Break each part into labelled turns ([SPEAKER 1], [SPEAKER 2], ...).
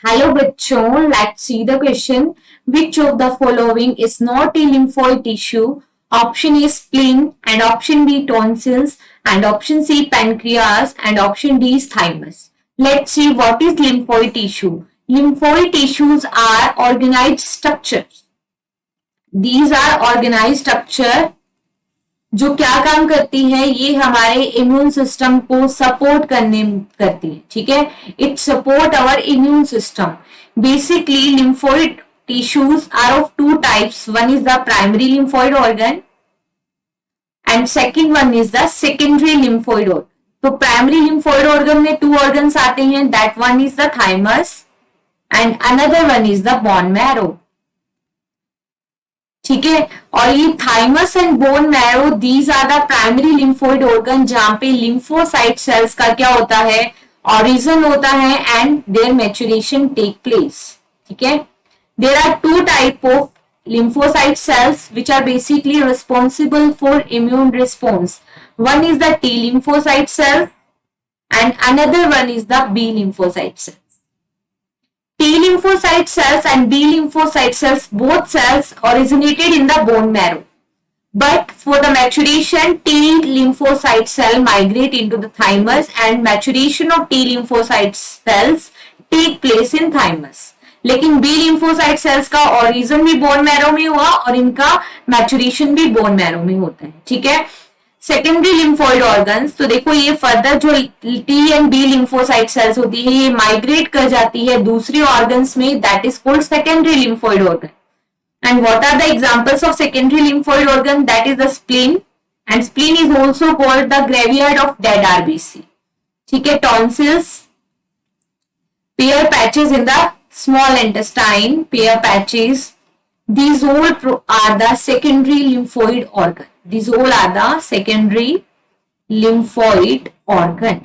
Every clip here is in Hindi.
[SPEAKER 1] Hello बच्चों, let's see the question. Which of the following is not a lymphoid tissue? Option A spleen and option B tonsils and option C pancreas and option D is thymus. Let's see what is lymphoid tissue. Lymphoid tissues are organized structures. These are organized structure जो क्या काम करती है, ये हमारे इम्यून सिस्टम को सपोर्ट करती है. ठीक है, it support our immune system. Basically lymphoid tissues are of two types. One is the primary lymphoid organ and second one is the secondary lymphoid organ. तो प्राइमरी लिम्फोइड ऑर्गन में टू ऑर्गन्स आते हैं. That one is the thymus and another one is the bone marrow. ठीक है, और ये thymus and bone marrow these are the primary lymphoid organ जहां पे लिम्फोसाइट सेल्स का क्या होता है, ऑरिजिन होता है and there maturation take place. ठीक है, there are two type of lymphocyte cells which are basically responsible for immune response. One is the T lymphocyte cell and another one is the B lymphocyte cell. T lymphocyte cells and B lymphocyte cells, both cells originated in the bone marrow. But for the maturation, T lymphocyte cell migrate into the thymus and maturation of T lymphocyte cells take place in thymus. लेकिन बी लिम्फोसाइट सेल्स का ऑरिजिन भी बोन मैरो में हुआ और इनका मैचुरेशन भी बोन मैरो में होता है. ठीक है, सेकेंडरी लिम्फोइड ऑर्गन्स, तो देखो ये फर्दर जो T and B lymphocyte cells होती है ये माइग्रेट कर जाती है दूसरी ऑर्गन्स में. That is called secondary lymphoid organ. And what are the examples of secondary lymphoid organ? That is the spleen and spleen is also called the graveyard of dead RBC. ठीक है, tonsils, Peyer patches in the small intestine, pear patches, these all are the secondary lymphoid organ. These all are the secondary lymphoid organ.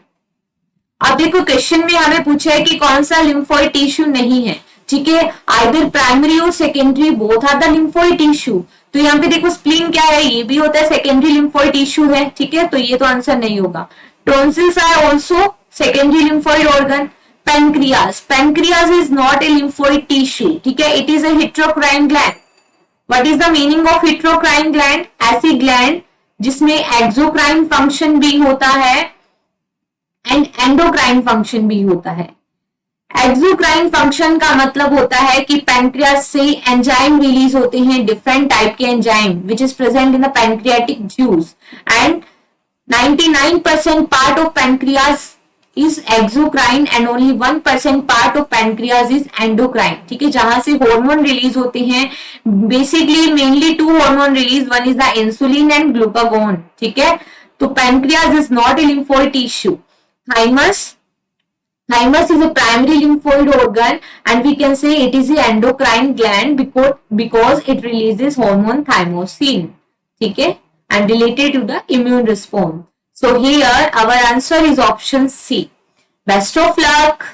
[SPEAKER 1] अब देखो क्वेश्चन में हमें पूछा है कि कौन सा लिम्फोइड टिश्यू नहीं है. ठीक है, आइदर प्राइमरी और secondary both are the lymphoid tissue. तो यहाँ पे देखो स्प्लीन क्या है, ये भी होता है सेकेंडरी लिम्फोइड टिश्यू है. ठीक है, तो ये तो आंसर नहीं होगा. Tonsils are also secondary lymphoid organ. Pancreas is not a lymphoid tissue. ठीक है, it is a heterocrine gland. What is the meaning of heterocrine gland? ऐसी ग्लैंड जिसमें एक्सोक्राइन फंक्शन भी होता है एंड एंडोक्राइन फंक्शन भी होता है. एक्सोक्राइन फंक्शन का मतलब होता है कि पैंक्रियास से एंजाइम रिलीज होते हैं, डिफरेंट टाइप के enzyme which is present in the pancreatic juice and 99% part of pancreas is exocrine and only 1% part of pancreas is endocrine. ठीक है, जहां से हार्मोन रिलीज होते हैं. Basically mainly two hormone release, one is the insulin and glucagon. ठीक है, तो pancreas is not a lymphoid tissue. Thymus is a primary lymphoid organ and we can say it is the endocrine gland because it releases hormone thymosin. ठीक है, and related to the immune response. So here our answer is option C. Best of luck.